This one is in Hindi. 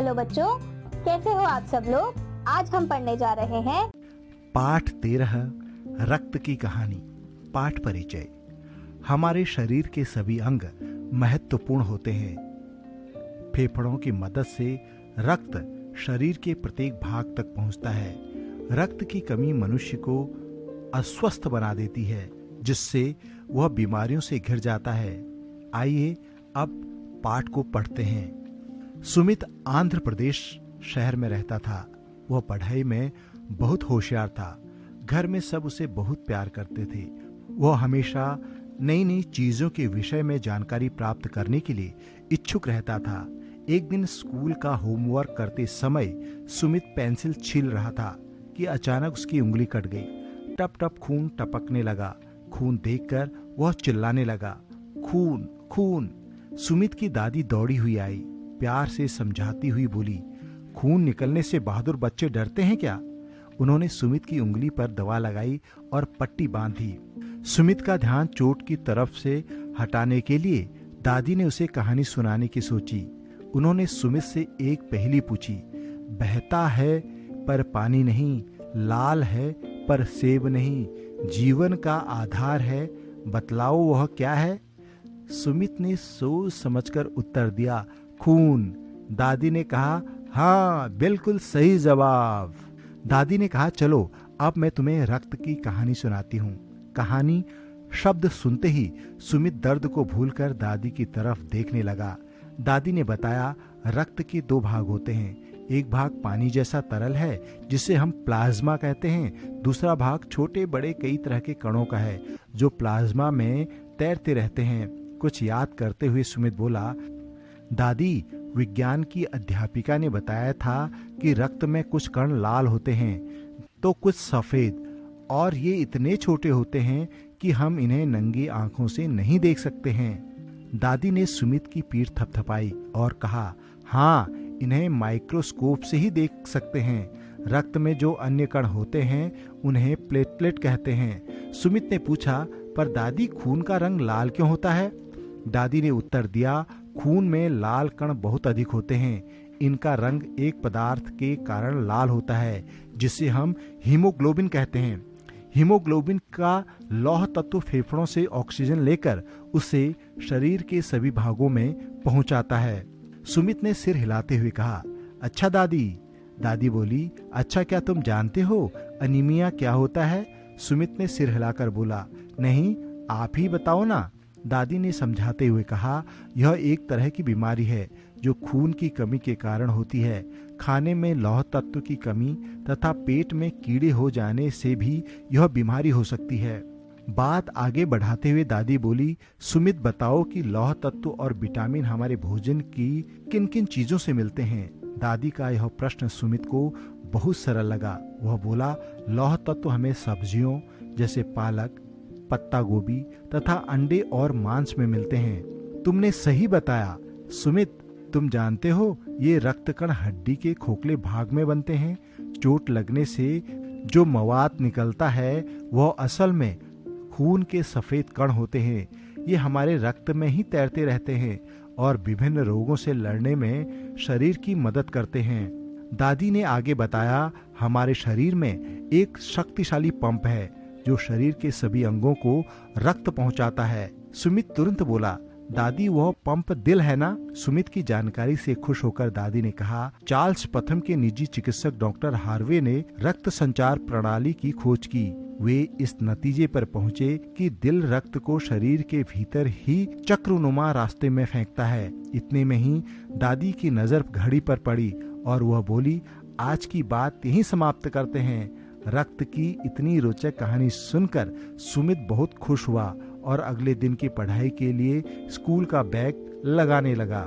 हेलो बच्चों, कैसे हो आप सब लोग। आज हम पढ़ने जा रहे हैं पाठ 13 रक्त की कहानी। पाठ परिचय। हमारे शरीर के सभी अंग महत्वपूर्ण होते हैं। फेफड़ों की मदद से रक्त शरीर के प्रत्येक भाग तक पहुंचता है। रक्त की कमी मनुष्य को अस्वस्थ बना देती है, जिससे वह बीमारियों से घिर जाता है। आइए अब पाठ को पढ़ते हैं। सुमित आंध्र प्रदेश शहर में रहता था। वह पढ़ाई में बहुत होशियार था। घर में सब उसे बहुत प्यार करते थे। वह हमेशा नई नई चीजों के विषय में जानकारी प्राप्त करने के लिए इच्छुक रहता था। एक दिन स्कूल का होमवर्क करते समय सुमित पेंसिल छील रहा था कि अचानक उसकी उंगली कट गई। टप टप खून टपकने लगा। खून देखकर वह चिल्लाने लगा, खून खून। सुमित की दादी दौड़ी हुई आई, प्यार से समझाती हुई बोली, खून निकलने से बहादुर बच्चे डरते हैं क्या। उन्होंने सुमित की उंगली पर दवा लगाई और पट्टी बांधी। सुमित का ध्यान चोट की तरफ से हटाने के लिए दादी ने उसे कहानी सुनाने की सोची। उन्होंने सुमित से एक पहेली पूछी, बहता है पर पानी नहीं, लाल है पर सेब नहीं, जीवन का आधार है, बतलाओ वह क्या है। सुमित ने सोच समझकर उत्तर दिया, खून। दादी ने कहा, हाँ बिल्कुल सही जवाब। दादी ने कहा, चलो अब मैं तुम्हें रक्त की कहानी सुनाती हूँ। कहानी शब्द सुनते ही सुमित दर्द को भूलकर दादी की तरफ देखने लगा। दादी ने बताया, रक्त के दो भाग होते हैं। एक भाग पानी जैसा तरल है जिसे हम प्लाज्मा कहते हैं। दूसरा भाग छोटे बड़े कई तरह के कणों का है जो प्लाज्मा में तैरते रहते हैं। कुछ याद करते हुए सुमित बोला, दादी विज्ञान की अध्यापिका ने बताया था कि रक्त में कुछ कण लाल होते हैं तो कुछ सफेद, और ये इतने छोटे होते हैं कि हम इन्हें नंगी आंखों से नहीं देख सकते हैं। दादी ने सुमित की पीठ थपथपाई और कहा, हाँ इन्हें माइक्रोस्कोप से ही देख सकते हैं। रक्त में जो अन्य कण होते हैं उन्हें प्लेटलेट कहते हैं। सुमित ने पूछा, पर दादी खून का रंग लाल क्यों होता है। दादी ने उत्तर दिया, खून में लाल कण बहुत अधिक होते हैं। इनका रंग एक पदार्थ के कारण लाल होता है जिसे हम हीमोग्लोबिन कहते हैं। हीमोग्लोबिन का लौह तत्व फेफड़ों से ऑक्सीजन लेकर उसे शरीर के सभी भागों में पहुंचाता है। सुमित ने सिर हिलाते हुए कहा, अच्छा दादी। दादी बोली, अच्छा क्या तुम जानते हो अनीमिया क्या होता है। सुमित ने सिर हिलाकर बोला, नहीं आप ही बताओ ना। दादी ने समझाते हुए कहा, यह एक तरह की बीमारी है जो खून की कमी के कारण होती है। खाने में लौह तत्व की कमी तथा पेट में कीड़े हो जाने से भी यह बीमारी हो सकती है। बात आगे बढ़ाते हुए दादी बोली, सुमित बताओ कि लौह तत्व और विटामिन हमारे भोजन की किन किन चीजों से मिलते हैं। दादी का यह प्रश्न सुमित को बहुत सरल लगा। वह बोला, लौह तत्व हमें सब्जियों जैसे पालक, पत्ता गोभी तथा अंडे और मांस में मिलते हैं। तुमने सही बताया। सुमित तुम जानते हो ये रक्त कण हड्डी के खोखले भाग में बनते हैं। चोट लगने से जो मवाद निकलता है वह असल में खून के सफेद कण होते हैं। ये हमारे रक्त में ही तैरते रहते हैं और विभिन्न रोगों से लड़ने में शरीर की मदद करते हैं। दादी ने आगे बताया, हमारे शरीर में एक शक्तिशाली पंप है जो शरीर के सभी अंगों को रक्त पहुंचाता है। सुमित तुरंत बोला, दादी वह पंप दिल है ना। सुमित की जानकारी से खुश होकर दादी ने कहा, चार्ल्स प्रथम के निजी चिकित्सक डॉक्टर हार्वे ने रक्त संचार प्रणाली की खोज की। वे इस नतीजे पर पहुंचे कि दिल रक्त को शरीर के भीतर ही चक्रनुमा रास्ते में फेंकता है। इतने में ही दादी की नजर घड़ी पर पड़ी और वह बोली, आज की बात यहीं समाप्त करते हैं। रक्त की इतनी रोचक कहानी सुनकर सुमित बहुत खुश हुआ और अगले दिन की पढ़ाई के लिए स्कूल का बैग लगाने लगा।